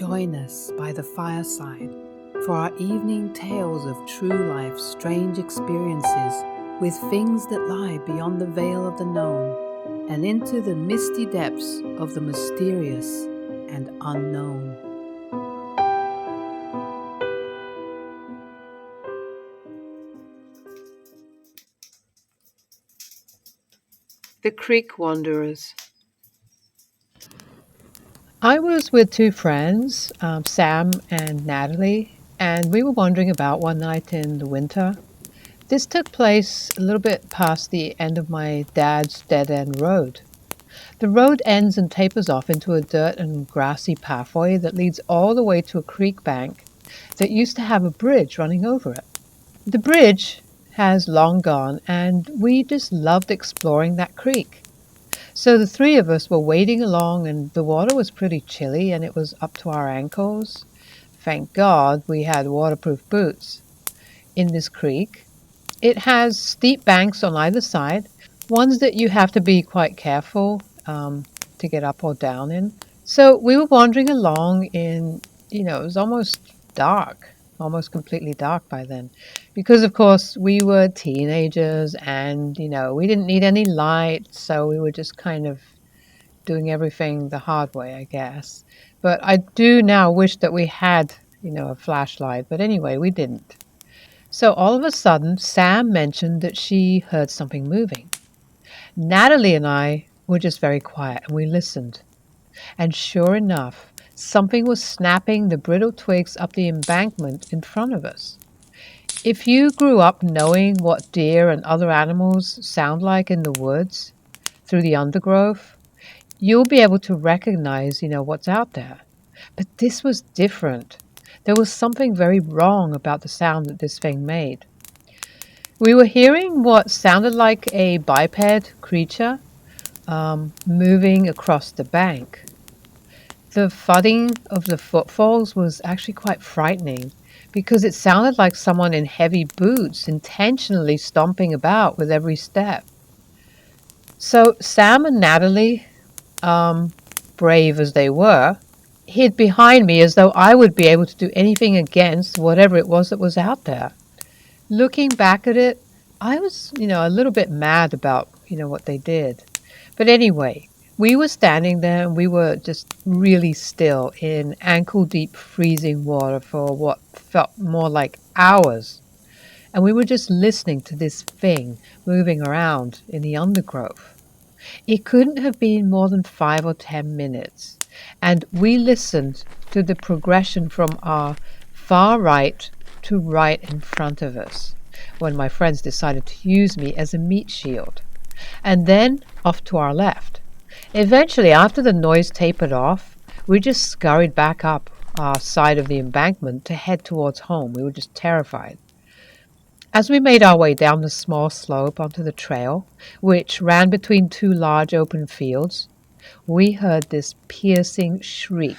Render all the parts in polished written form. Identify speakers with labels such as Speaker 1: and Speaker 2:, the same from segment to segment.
Speaker 1: Join us by the fireside for our evening tales of true life's strange experiences with things that lie beyond the veil of the known and into the misty depths of the mysterious and unknown. The Creek Wanderers.
Speaker 2: I was with two friends, Sam and Natalie, and we were wandering about one night in the winter. This took place a little bit past the end of my dad's dead-end road. The road ends and tapers off into a dirt and grassy pathway that leads all the way to a creek bank that used to have a bridge running over it. The bridge has long gone, and we just loved exploring that creek. So the three of us were wading along, and the water was pretty chilly, and it was up to our ankles. Thank God we had waterproof boots. In this creek, it has steep banks on either side, ones that you have to be quite careful to get up or down in. So we were wandering along it was almost dark, almost completely dark by then. Because, of course, we were teenagers and, we didn't need any light, so we were just kind of doing everything the hard way, I guess. But I do now wish that we had, a flashlight. But anyway, we didn't. So all of a sudden, Sam mentioned that she heard something moving. Natalie and I were just very quiet, and we listened. And sure enough, something was snapping the brittle twigs up the embankment in front of us. If you grew up knowing what deer and other animals sound like in the woods, through the undergrowth, you'll be able to recognize, what's out there. But this was different. There was something very wrong about the sound that this thing made. We were hearing what sounded like a biped creature moving across the bank. The thudding of the footfalls was actually quite frightening because it sounded like someone in heavy boots intentionally stomping about with every step. So Sam and Natalie, brave as they were, hid behind me as though I would be able to do anything against whatever it was that was out there. Looking back at it, I was, a little bit mad about, what they did. But anyway, we were standing there and we were just really still in ankle-deep freezing water for what felt more like hours. And we were just listening to this thing moving around in the undergrowth. It couldn't have been more than 5 or 10 minutes. And we listened to the progression from our far right to right in front of us when my friends decided to use me as a meat shield. And then off to our left. Eventually, after the noise tapered off, we just scurried back up our side of the embankment to head towards home. We were just terrified. As we made our way down the small slope onto the trail, which ran between two large open fields, we heard this piercing shriek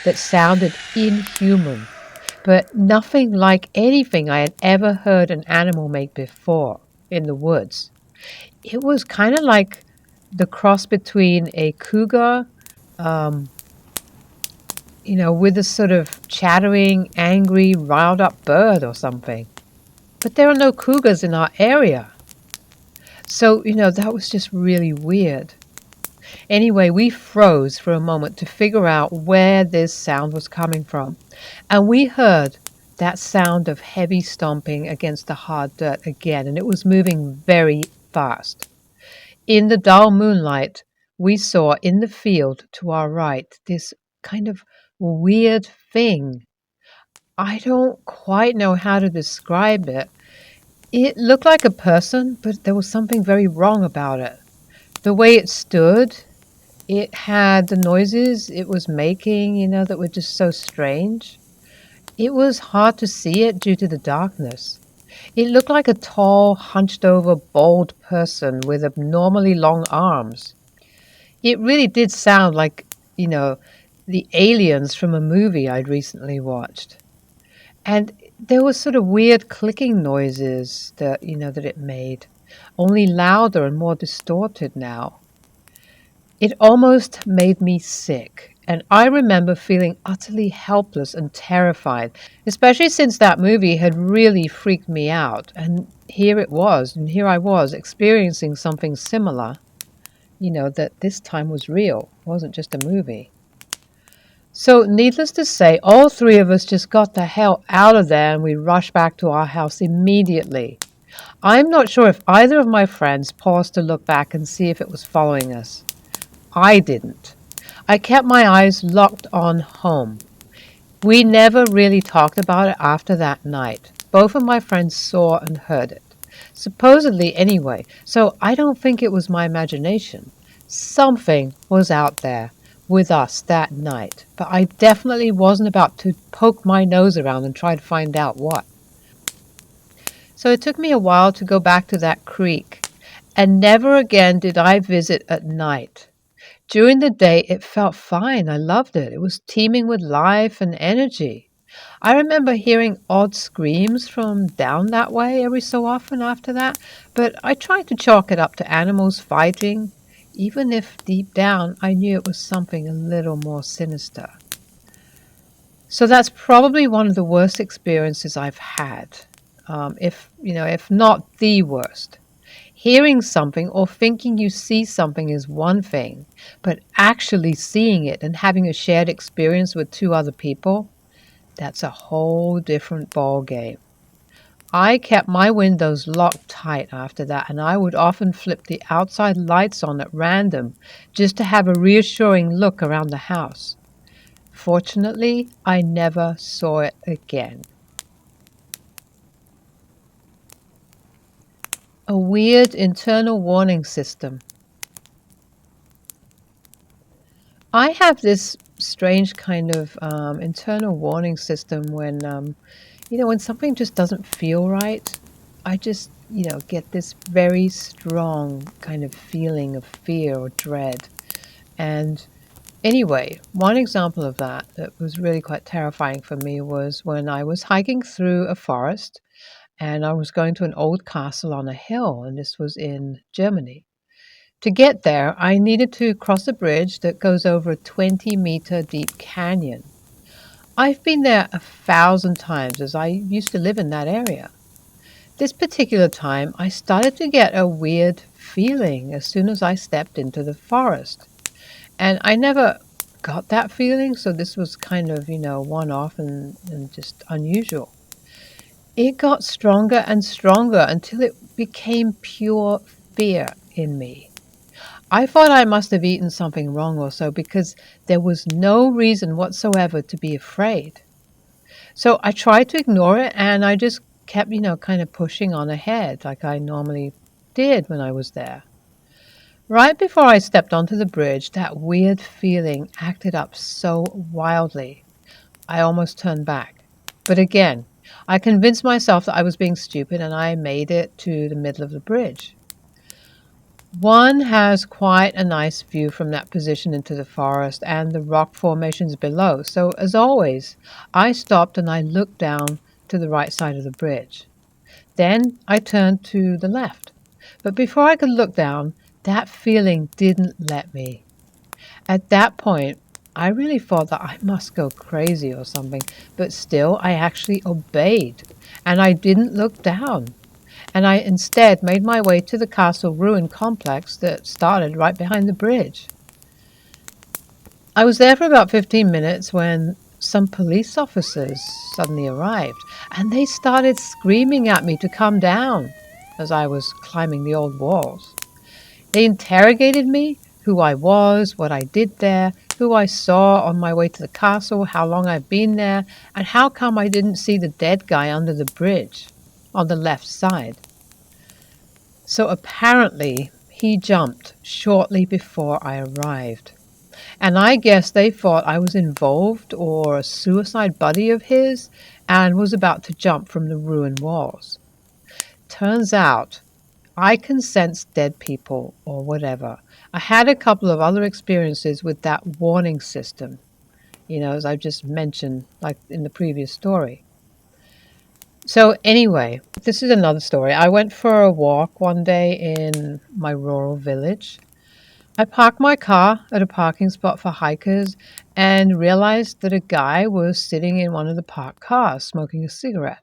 Speaker 2: that sounded inhuman, but nothing like anything I had ever heard an animal make before in the woods. It was kind of like the cross between a cougar, with a sort of chattering, angry, riled up bird or something. But there are no cougars in our area. So, that was just really weird. Anyway, we froze for a moment to figure out where this sound was coming from. And we heard that sound of heavy stomping against the hard dirt again, and it was moving very fast. In the dull moonlight, we saw in the field to our right this kind of weird thing. I don't quite know how to describe it. It looked like a person, but there was something very wrong about it. The way it stood, it had the noises it was making, that were just so strange. It was hard to see it due to the darkness. It looked like a tall, hunched-over, bald person with abnormally long arms. It really did sound like, the aliens from a movie I'd recently watched. And there were sort of weird clicking noises that it made, only louder and more distorted now. It almost made me sick, And I remember feeling utterly helpless and terrified, especially since that movie had really freaked me out. And here I was experiencing something similar, that this time was real, it wasn't just a movie. So, needless to say, all three of us just got the hell out of there and we rushed back to our house immediately. I'm not sure if either of my friends paused to look back and see if it was following us. I didn't. I kept my eyes locked on home. We never really talked about it after that night. Both of my friends saw and heard it. Supposedly, anyway, so I don't think it was my imagination. Something was out there with us that night, but I definitely wasn't about to poke my nose around and try to find out what. So it took me a while to go back to that creek, and never again did I visit at night. During the day, it felt fine. I loved it. It was teeming with life and energy. I remember hearing odd screams from down that way every so often after that, but I tried to chalk it up to animals fighting, even if deep down I knew it was something a little more sinister. So that's probably one of the worst experiences I've had, if not the worst. Hearing something or thinking you see something is one thing, but actually seeing it and having a shared experience with two other people, that's a whole different ball game. I kept my windows locked tight after that, and I would often flip the outside lights on at random just to have a reassuring look around the house. Fortunately, I never saw it again. A weird internal warning system. I have this strange kind of internal warning system when something just doesn't feel right. I just, get this very strong kind of feeling of fear or dread. And anyway, one example of that was really quite terrifying for me was when I was hiking through a forest and I was going to an old castle on a hill, and this was in Germany. To get there, I needed to cross a bridge that goes over a 20-meter deep canyon. I've been there 1,000 times as I used to live in that area. This particular time, I started to get a weird feeling as soon as I stepped into the forest. And I never got that feeling, so this was kind of, one off and just unusual. It got stronger and stronger until it became pure fear in me. I thought I must have eaten something wrong or so because there was no reason whatsoever to be afraid. So I tried to ignore it and I just kept, kind of pushing on ahead like I normally did when I was there. Right before I stepped onto the bridge, that weird feeling acted up so wildly, I almost turned back. But again, I convinced myself that I was being stupid and I made it to the middle of the bridge. One has quite a nice view from that position into the forest and the rock formations below, so as always, I stopped and I looked down to the right side of the bridge. Then I turned to the left. But before I could look down, that feeling didn't let me. At that point, I really thought that I must go crazy or something, but still I actually obeyed and I didn't look down. And I instead made my way to the castle ruin complex that started right behind the bridge. I was there for about 15 minutes when some police officers suddenly arrived, and they started screaming at me to come down as I was climbing the old walls. They interrogated me, who I was, what I did there, who I saw on my way to the castle, how long I've been there, and how come I didn't see the dead guy under the bridge on the left side. So apparently, he jumped shortly before I arrived. And I guess they thought I was involved or a suicide buddy of his and was about to jump from the ruined walls. Turns out I can sense dead people or whatever. I had a couple of other experiences with that warning system, as I just mentioned, like in the previous story. So, anyway, this is another story. I went for a walk one day in my rural village. I parked my car at a parking spot for hikers and realized that a guy was sitting in one of the parked cars smoking a cigarette.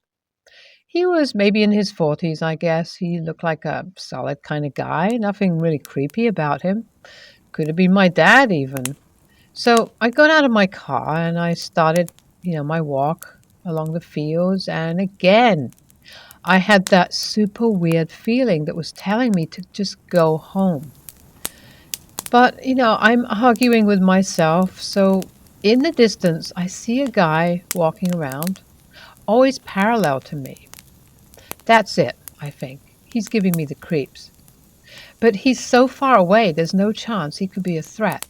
Speaker 2: He was maybe in his 40s, I guess. He looked like a solid kind of guy, nothing really creepy about him. Could have been my dad, even. So I got out of my car and I started, my walk along the fields. And again, I had that super weird feeling that was telling me to just go home. But, I'm arguing with myself. So in the distance, I see a guy walking around, always parallel to me. That's it, I think. He's giving me the creeps. But he's so far away, there's no chance he could be a threat.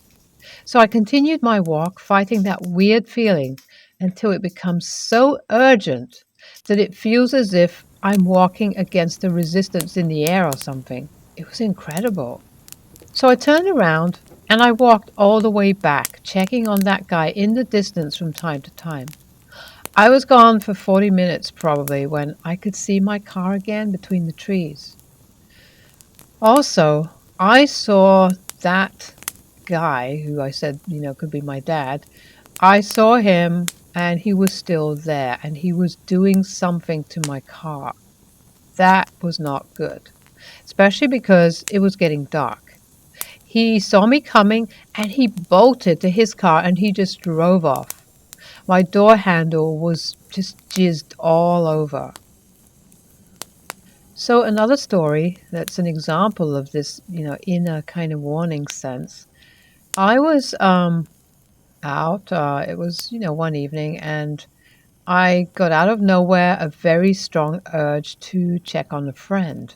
Speaker 2: So I continued my walk, fighting that weird feeling until it becomes so urgent that it feels as if I'm walking against a resistance in the air or something. It was incredible. So I turned around and I walked all the way back, checking on that guy in the distance from time to time. I was gone for 40 minutes probably when I could see my car again between the trees. Also, I saw that guy who I said, could be my dad. I saw him and he was still there and he was doing something to my car. That was not good, especially because it was getting dark. He saw me coming and he bolted to his car and he just drove off. My door handle was just jizzed all over. So another story that's an example of this, inner kind of warning sense. I was out. It was, one evening, and I got out of nowhere a very strong urge to check on a friend.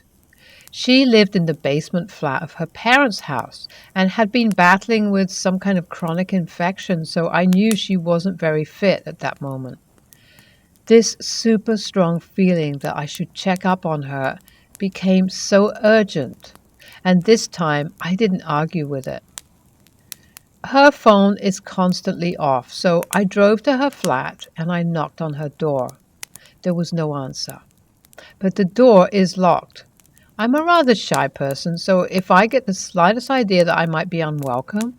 Speaker 2: She lived in the basement flat of her parents' house and had been battling with some kind of chronic infection, so I knew she wasn't very fit at that moment. This super strong feeling that I should check up on her became so urgent, and this time I didn't argue with it. Her phone is constantly off, so I drove to her flat and I knocked on her door. There was no answer. But the door is locked. I'm a rather shy person, so if I get the slightest idea that I might be unwelcome,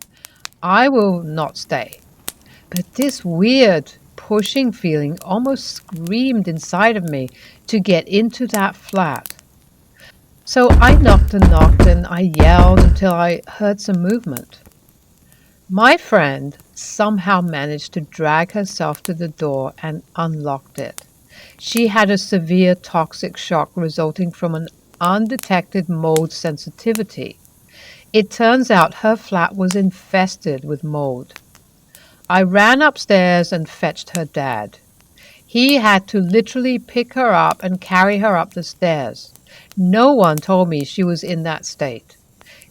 Speaker 2: I will not stay. But this weird pushing feeling almost screamed inside of me to get into that flat. So I knocked and I yelled until I heard some movement. My friend somehow managed to drag herself to the door and unlocked it. She had a severe toxic shock resulting from an undetected mold sensitivity. It turns out her flat was infested with mold. I ran upstairs and fetched her dad. He had to literally pick her up and carry her up the stairs. No one told me she was in that state.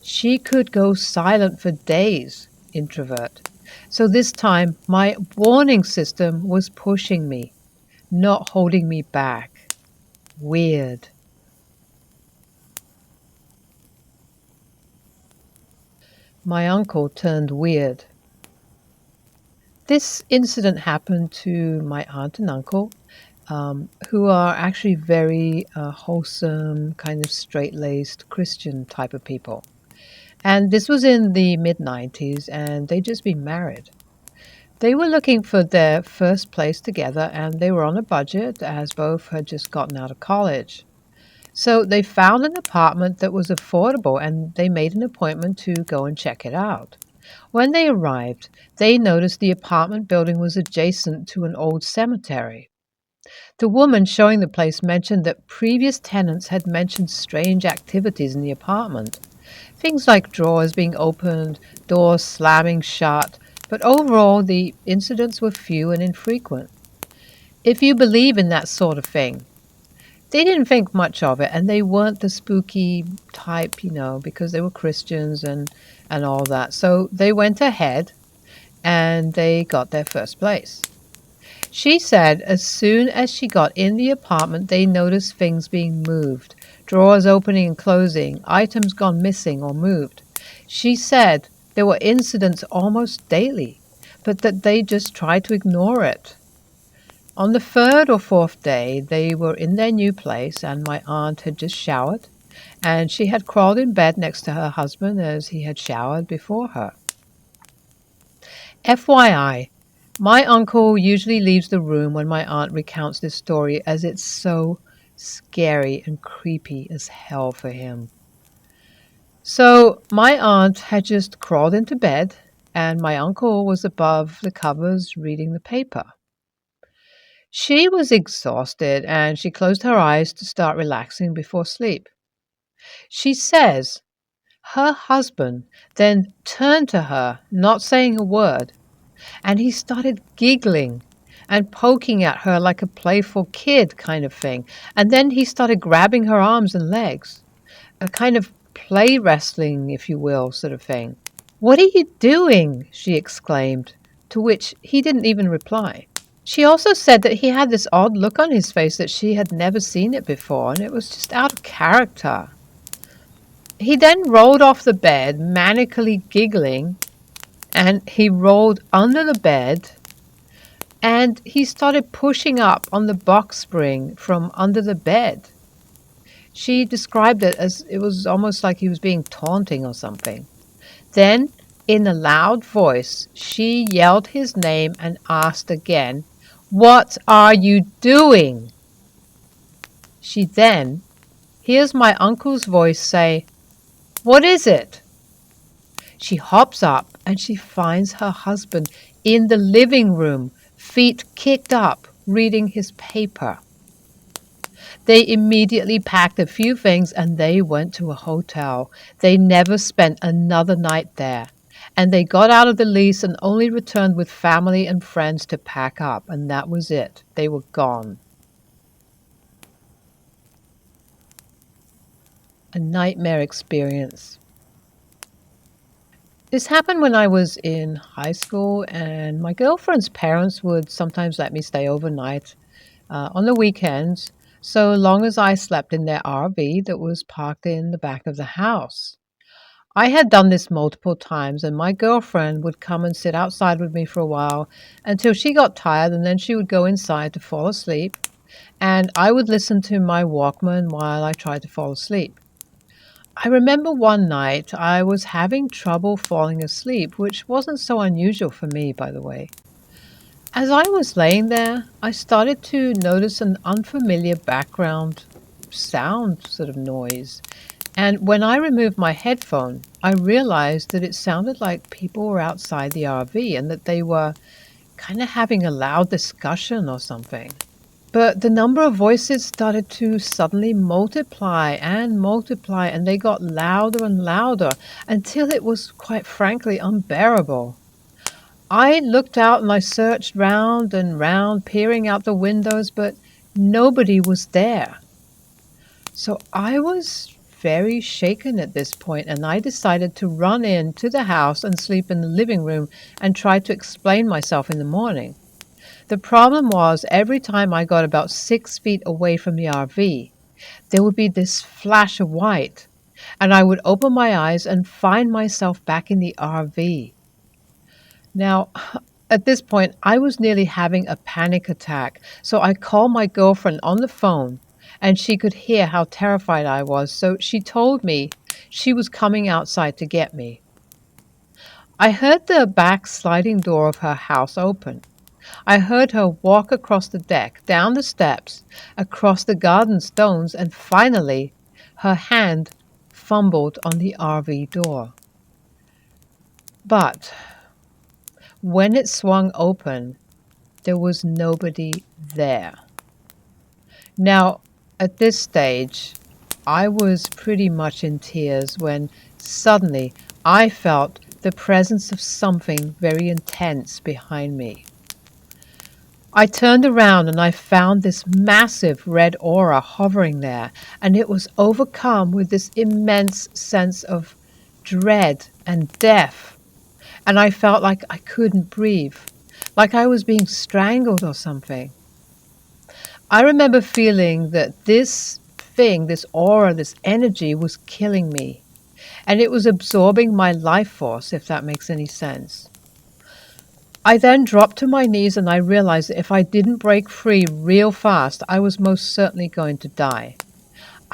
Speaker 2: She could go silent for days, introvert. So this time, my warning system was pushing me, not holding me back. Weird. My uncle turned weird. This incident happened to my aunt and uncle, who are actually very wholesome, kind of straight laced Christian type of people. And this was in the mid 90s, and they'd just been married. They were looking for their first place together, and they were on a budget as both had just gotten out of college. So they found an apartment that was affordable, and they made an appointment to go and check it out. When they arrived, they noticed the apartment building was adjacent to an old cemetery. The woman showing the place mentioned that previous tenants had mentioned strange activities in the apartment. Things like drawers being opened, doors slamming shut, but overall the incidents were few and infrequent. If you believe in that sort of thing, they didn't think much of it, and they weren't the spooky type, because they were Christians and all that. So they went ahead and they got their first place. She said as soon as she got in the apartment, they noticed things being moved, drawers opening and closing, items gone missing or moved. She said there were incidents almost daily, but that they just tried to ignore it. On the third or fourth day, they were in their new place, and my aunt had just showered, and she had crawled in bed next to her husband as he had showered before her. FYI, my uncle usually leaves the room when my aunt recounts this story as it's so scary and creepy as hell for him. So my aunt had just crawled into bed, and my uncle was above the covers reading the paper. She was exhausted and she closed her eyes to start relaxing before sleep. She says her husband then turned to her, not saying a word, and he started giggling and poking at her like a playful kid kind of thing. And then he started grabbing her arms and legs, a kind of play wrestling, if you will, sort of thing. "What are you doing?" she exclaimed, to which he didn't even reply. She also said that he had this odd look on his face that she had never seen it before, and it was just out of character. He then rolled off the bed, manically giggling, and he rolled under the bed, and he started pushing up on the box spring from under the bed. She described it as it was almost like he was being taunting or something. Then, in a loud voice, she yelled his name and asked again, "What are you doing?" She then hears my uncle's voice say, "What is it?" She hops up and she finds her husband in the living room, feet kicked up, reading his paper. They immediately packed a few things and they went to a hotel. They never spent another night there. And they got out of the lease and only returned with family and friends to pack up. And that was it. They were gone. A nightmare experience. This happened when I was in high school, and my girlfriend's parents would sometimes let me stay overnight on the weekends, so long as I slept in their RV that was parked in the back of the house. I had done this multiple times, and my girlfriend would come and sit outside with me for a while until she got tired, and then she would go inside to fall asleep, and I would listen to my Walkman while I tried to fall asleep. I remember one night I was having trouble falling asleep, which wasn't so unusual for me, by the way. As I was laying there, I started to notice an unfamiliar background sound sort of noise. And when I removed my headphone, I realized that it sounded like people were outside the RV and that they were kind of having a loud discussion or something. But the number of voices started to suddenly multiply, and they got louder and louder until it was quite frankly unbearable. I looked out and I searched round and round, peering out the windows, but nobody was there. So I was very shaken at this point, and I decided to run into the house and sleep in the living room and try to explain myself in the morning. The problem was every time I got about 6 feet away from the RV, there would be this flash of white, and I would open my eyes and find myself back in the RV. Now, at this point, I was nearly having a panic attack, so I called my girlfriend on the phone, and she could hear how terrified I was, so she told me she was coming outside to get me. I heard the back sliding door of her house open. I heard her walk across the deck, down the steps, across the garden stones, and finally, her hand fumbled on the RV door. But when it swung open, there was nobody there. Now, at this stage, I was pretty much in tears when suddenly I felt the presence of something very intense behind me. I turned around and I found this massive red aura hovering there, and it was overcome with this immense sense of dread and death. And I felt like I couldn't breathe, like I was being strangled or something. I remember feeling that this thing, this aura, this energy was killing me, and it was absorbing my life force, if that makes any sense. I then dropped to my knees and I realized that if I didn't break free real fast, I was most certainly going to die.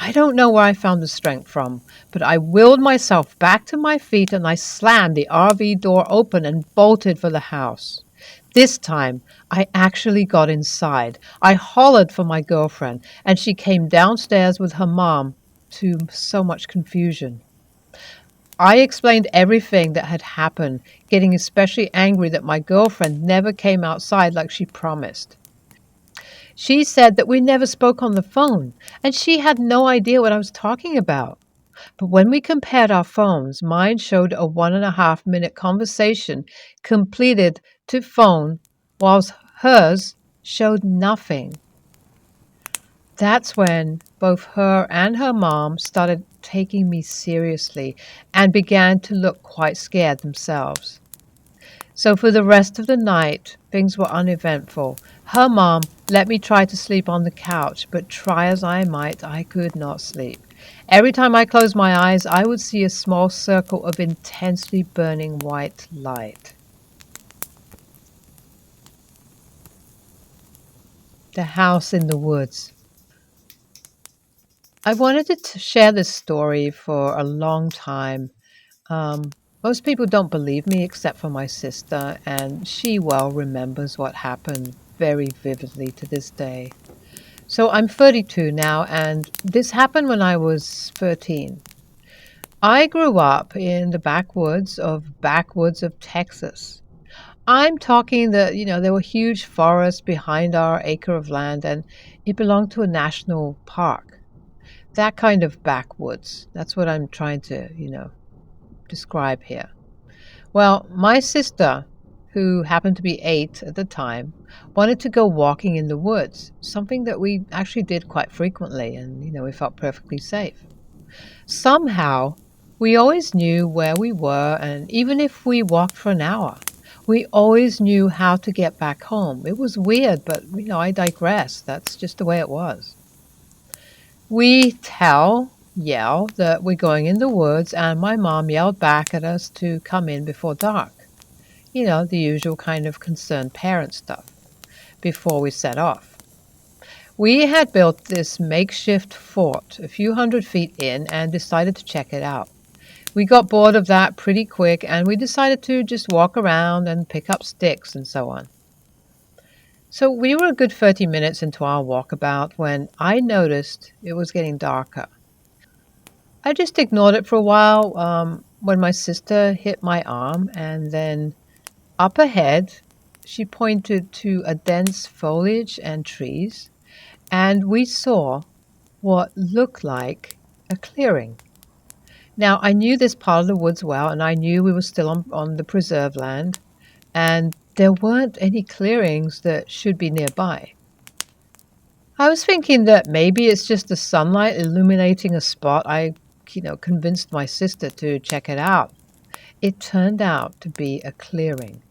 Speaker 2: I don't know where I found the strength from, but I willed myself back to my feet and I slammed the RV door open and bolted for the house. This time, I actually got inside. I hollered for my girlfriend, and she came downstairs with her mom, to so much confusion. I explained everything that had happened, getting especially angry that my girlfriend never came outside like she promised. She said that we never spoke on the phone, and she had no idea what I was talking about. But when we compared our phones, mine showed a 1.5 minute conversation completed to phone, whilst hers showed nothing. That's when both her and her mom started taking me seriously and began to look quite scared themselves. So for the rest of the night, things were uneventful. Her mom let me try to sleep on the couch, but try as I might, I could not sleep. Every time I closed my eyes, I would see a small circle of intensely burning white light. The house in the woods. I wanted to share this story for a long time. Um, Most people don't believe me except for my sister, and she well remembers what happened very vividly to this day. So I'm 32 now, and this happened when I was 13. I grew up in the backwoods of Texas. I'm talking that, there were huge forests behind our acre of land, and it belonged to a national park. That kind of backwoods. That's what I'm trying to, describe here. Well, my sister, who happened to be 8 at the time, wanted to go walking in the woods, something that we actually did quite frequently, and, we felt perfectly safe. Somehow, we always knew where we were, and even if we walked for an hour, we always knew how to get back home. It was weird, but, I digress. That's just the way it was. We yell that we're going in the woods, and my mom yelled back at us to come in before dark. The usual kind of concerned parent stuff before we set off. We had built this makeshift fort a few hundred feet in and decided to check it out. We got bored of that pretty quick and we decided to just walk around and pick up sticks and so on. So we were a good 30 minutes into our walkabout when I noticed it was getting darker. I just ignored it for a while when my sister hit my arm, and then up ahead she pointed to a dense foliage and trees, and we saw what looked like a clearing. Now, I knew this part of the woods well, and I knew we were still on the preserve land, and there weren't any clearings that should be nearby. I was thinking that maybe it's just the sunlight illuminating a spot. I, convinced my sister to check it out. It turned out to be a clearing.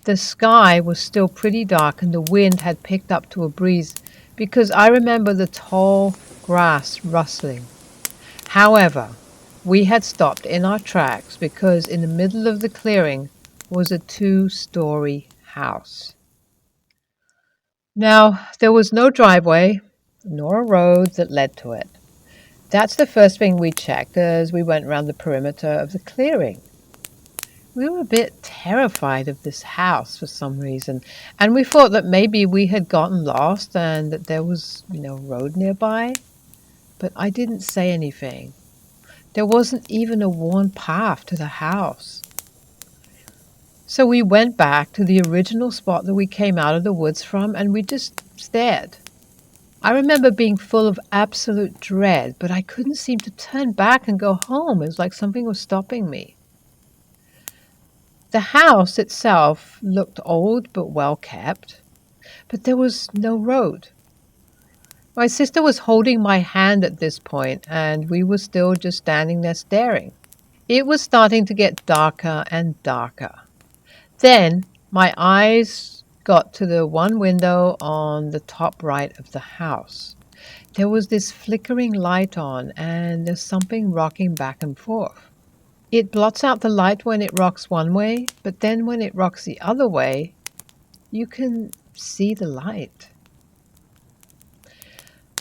Speaker 2: The sky was still pretty dark and the wind had picked up to a breeze because I remember the tall grass rustling. However, we had stopped in our tracks because in the middle of the clearing was a 2-story house. Now, there was no driveway nor a road that led to it. That's the first thing we checked as we went around the perimeter of the clearing. We were a bit terrified of this house for some reason, and we thought that maybe we had gotten lost and that there was, road nearby. But I didn't say anything. There wasn't even a worn path to the house. So we went back to the original spot that we came out of the woods from, and we just stared. I remember being full of absolute dread, but I couldn't seem to turn back and go home. It was like something was stopping me. The house itself looked old but well kept, but there was no road. My sister was holding my hand at this point, and we were still just standing there staring. It was starting to get darker and darker. Then my eyes got to the one window on the top right of the house. There was this flickering light on, and there's something rocking back and forth. It blots out the light when it rocks one way, but then when it rocks the other way, you can see the light.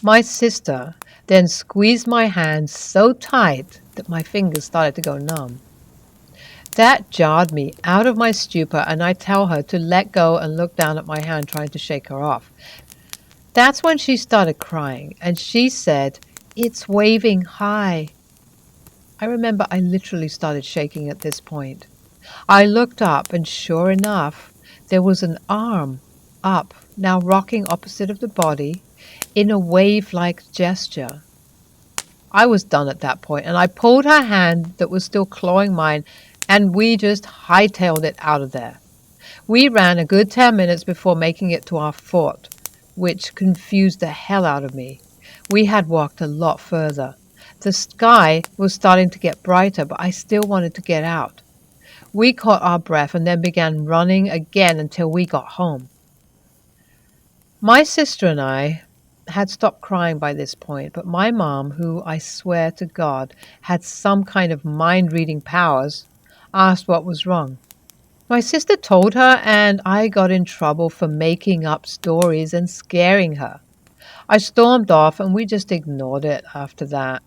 Speaker 2: My sister then squeezed my hand so tight that my fingers started to go numb. That jarred me out of my stupor, and I tell her to let go and look down at my hand, trying to shake her off. That's when she started crying, and she said, "It's waving high." I remember I literally started shaking at this point. I looked up, and sure enough, there was an arm up, now rocking opposite of the body, in a wave-like gesture. I was done at that point, and I pulled her hand that was still clawing mine, and we just hightailed it out of there. We ran a good 10 minutes before making it to our fort, which confused the hell out of me. We had walked a lot further. The sky was starting to get brighter, but I still wanted to get out. We caught our breath and then began running again until we got home. My sister and I had stopped crying by this point, but my mom, who I swear to God had some kind of mind-reading powers, asked what was wrong. My sister told her, and I got in trouble for making up stories and scaring her. I stormed off, and we just ignored it after that.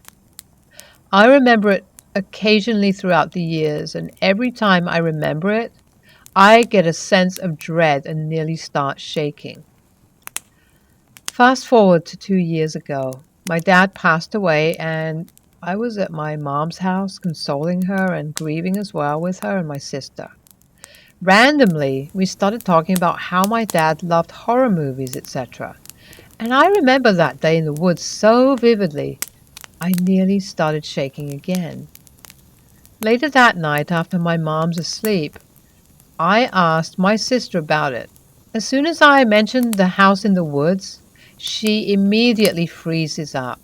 Speaker 2: I remember it occasionally throughout the years, and every time I remember it, I get a sense of dread and nearly start shaking. Fast forward to 2 years ago. My dad passed away, and I was at my mom's house consoling her and grieving as well with her and my sister. Randomly, we started talking about how my dad loved horror movies, etc. And I remember that day in the woods so vividly, I nearly started shaking again. Later that night, after my mom's asleep, I asked my sister about it. As soon as I mentioned the house in the woods, she immediately freezes up.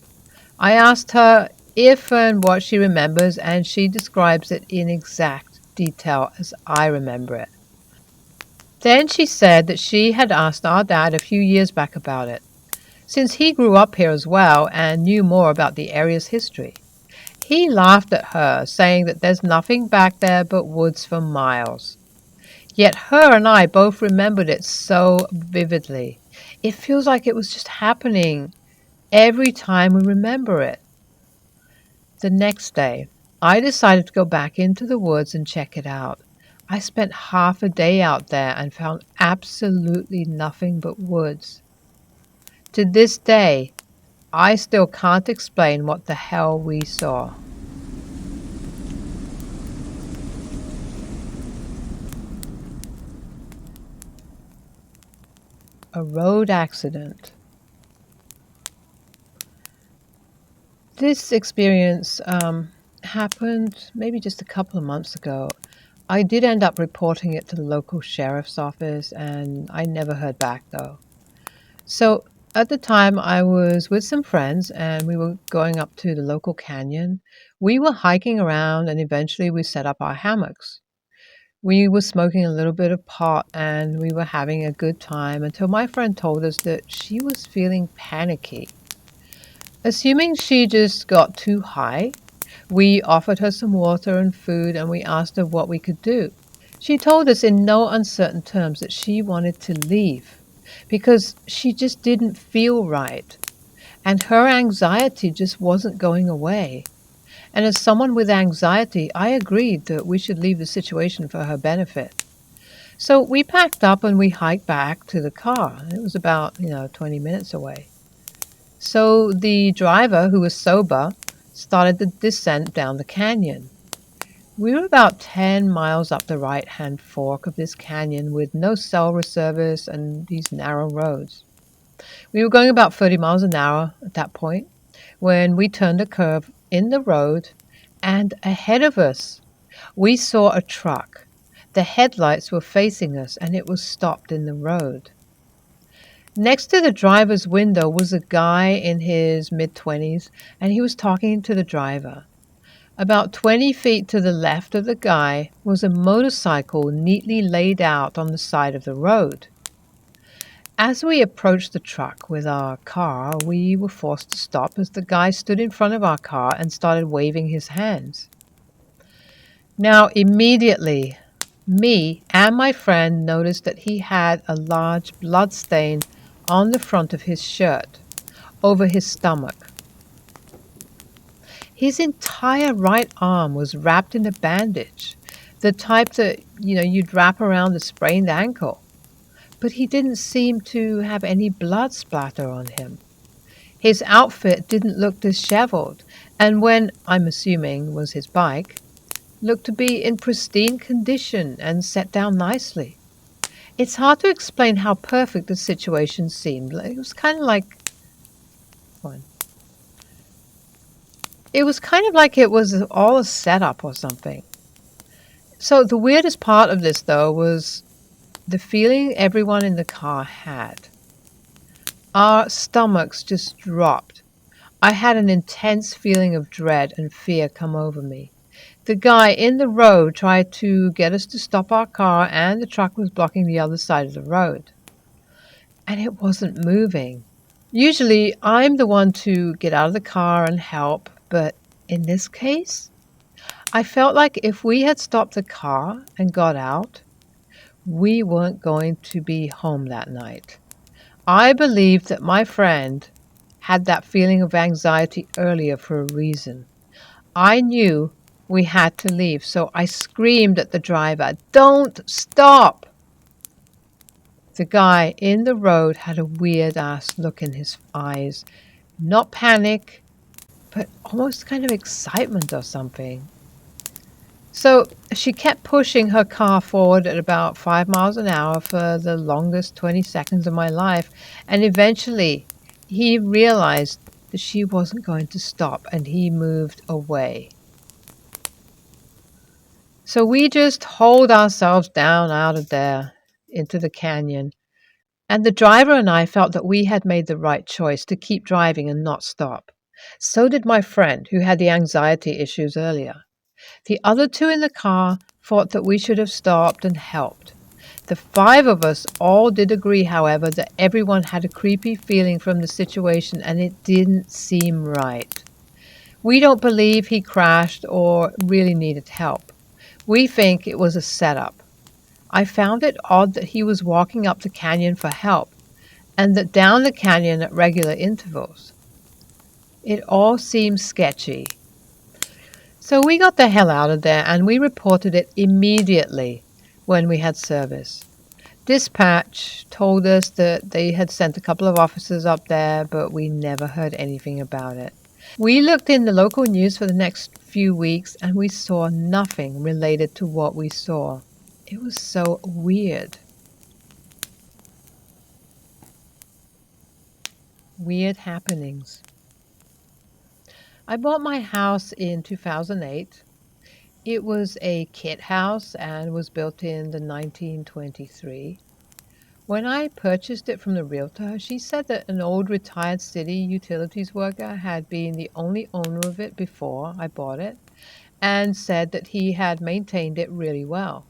Speaker 2: I asked her if and what she remembers, and she describes it in exact detail as I remember it. Then she said that she had asked our dad a few years back about it, since he grew up here as well and knew more about the area's history. He laughed at her, saying that there's nothing back there but woods for miles. Yet her and I both remembered it so vividly. It feels like it was just happening every time we remember it. The next day, I decided to go back into the woods and check it out. I spent half a day out there and found absolutely nothing but woods. To this day, I still can't explain what the hell we saw. A road accident. This experience happened maybe just a couple of months ago. I did end up reporting it to the local sheriff's office, and I never heard back though. So at the time, I was with some friends and we were going up to the local canyon. We were hiking around and eventually we set up our hammocks. We were smoking a little bit of pot and we were having a good time until my friend told us that she was feeling panicky. Assuming she just got too high, we offered her some water and food and we asked her what we could do. She told us in no uncertain terms that she wanted to leave because she just didn't feel right and her anxiety just wasn't going away. And as someone with anxiety, I agreed that we should leave the situation for her benefit. So we packed up and we hiked back to the car. It was about, 20 minutes away. So the driver, who was sober, started the descent down the canyon. We were about 10 miles up the right-hand fork of this canyon with no cell service and these narrow roads. We were going about 30 miles an hour at that point when we turned a curve in the road, and ahead of us, we saw a truck. The headlights were facing us, and it was stopped in the road. Next to the driver's window was a guy in his mid-20s, and he was talking to the driver. About 20 feet to the left of the guy was a motorcycle neatly laid out on the side of the road. As we approached the truck with our car, we were forced to stop as the guy stood in front of our car and started waving his hands. Now, immediately, me and my friend noticed that he had a large blood stain on the front of his shirt, over his stomach. His entire right arm was wrapped in a bandage, the type that, you'd wrap around a sprained ankle. But he didn't seem to have any blood splatter on him. His outfit didn't look disheveled, and when, I'm assuming, was his bike, looked to be in pristine condition and set down nicely. It's hard to explain how perfect the situation seemed. It was kind of like one. It was kind of like it was all a setup or something. So the weirdest part of this, though, was the feeling everyone in the car had. Our stomachs just dropped. I had an intense feeling of dread and fear come over me. The guy in the road tried to get us to stop our car, and the truck was blocking the other side of the road. And it wasn't moving. Usually, I'm the one to get out of the car and help, but in this case, I felt like if we had stopped the car and got out, we weren't going to be home that night. I believed that my friend had that feeling of anxiety earlier for a reason. I knew we had to leave, so I screamed at the driver, "Don't stop!" The guy in the road had a weird ass look in his eyes. Not panic, but almost kind of excitement or something. So she kept pushing her car forward at about 5 miles an hour for the longest 20 seconds of my life, and eventually he realized that she wasn't going to stop, and he moved away. So we just hauled ourselves down out of there into the canyon, and the driver and I felt that we had made the right choice to keep driving and not stop. So did my friend who had the anxiety issues earlier. The other two in the car thought that we should have stopped and helped. The five of us all did agree, however, that everyone had a creepy feeling from the situation and it didn't seem right. We don't believe he crashed or really needed help. We think it was a setup. I found it odd that he was walking up the canyon for help and that down the canyon at regular intervals. It all seems sketchy. So we got the hell out of there and we reported it immediately when we had service. Dispatch told us that they had sent a couple of officers up there, but we never heard anything about it. We looked in the local news for the next few weeks and we saw nothing related to what we saw. It was so weird. Weird happenings. I bought my house in 2008. It was a kit house and was built in the 1923. When I purchased it from the realtor, she said that an old retired city utilities worker had been the only owner of it before I bought it, and said that he had maintained it really well.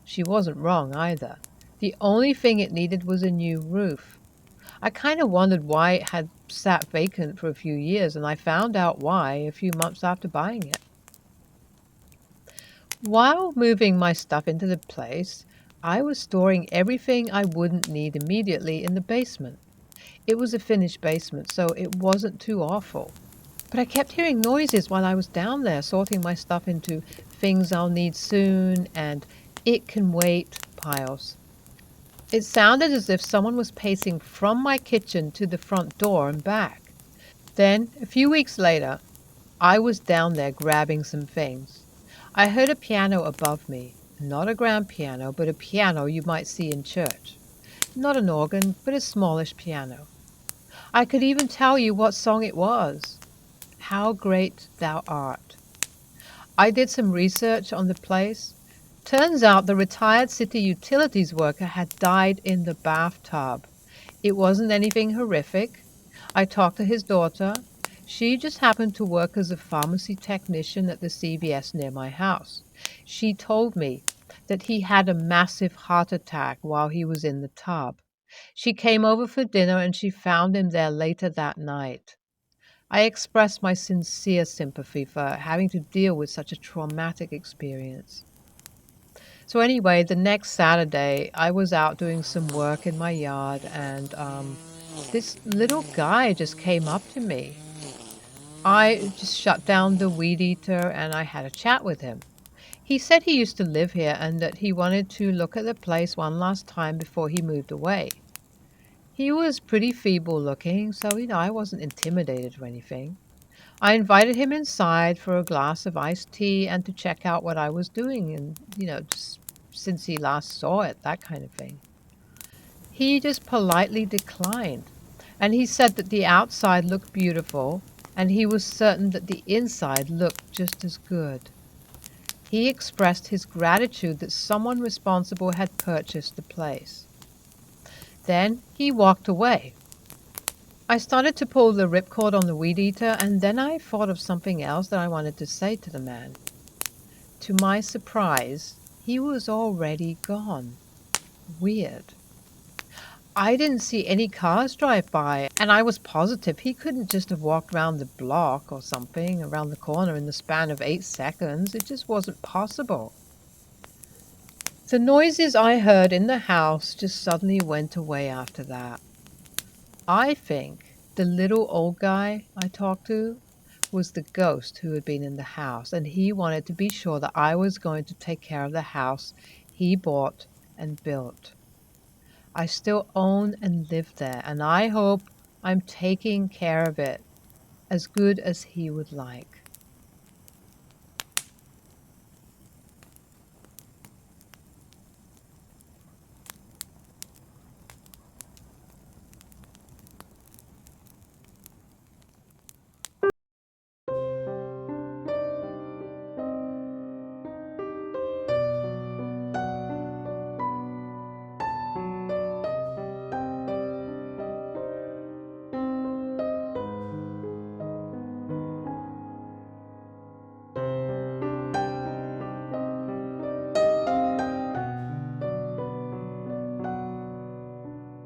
Speaker 2: She wasn't wrong either. The only thing it needed was a new roof. I kind of wondered why it had sat vacant for a few years, and I found out why a few months after buying it. While moving my stuff into the place, I was storing everything I wouldn't need immediately in the basement. It was a finished basement, so it wasn't too awful. But I kept hearing noises while I was down there, sorting my stuff into things I'll need soon and it can wait piles. It sounded as if someone was pacing from my kitchen to the front door and back. Then, a few weeks later, I was down there grabbing some things. I heard a piano above me. Not a grand piano, but a piano you might see in church. Not an organ, but a smallish piano. I could even tell you what song it was. How Great Thou Art. I did some research on the place. Turns out the retired city utilities worker had died in the bathtub. It wasn't anything horrific. I talked to his daughter. She just happened to work as a pharmacy technician at the CVS near my house. She told me that he had a massive heart attack while he was in the tub. She came over for dinner and she found him there later that night. I expressed my sincere sympathy for having to deal with such a traumatic experience. So anyway, the next Saturday, I was out doing some work in my yard and This little guy just came up to me. I just shut down the weed eater and I had a chat with him. He said he used to live here and that he wanted to look at the place one last time before he moved away. He was pretty feeble looking, so I wasn't intimidated or anything. I invited him inside for a glass of iced tea and to check out what I was doing and, just since he last saw it, that kind of thing. He just politely declined, and he said that the outside looked beautiful and he was certain that the inside looked just as good. He expressed his gratitude that someone responsible had purchased the place. Then he walked away. I started to pull the ripcord on the weed eater, and then I thought of something else that I wanted to say to the man. To my surprise, he was already gone. Weird. I didn't see any cars drive by, and I was positive he couldn't just have walked around the block or something, around the corner in the span of 8 seconds. It just wasn't possible. The noises I heard in the house just suddenly went away after that. I think the little old guy I talked to was the ghost who had been in the house, and he wanted to be sure that I was going to take care of the house he bought and built. I still own and live there, and I hope I'm taking care of it as good as he would like.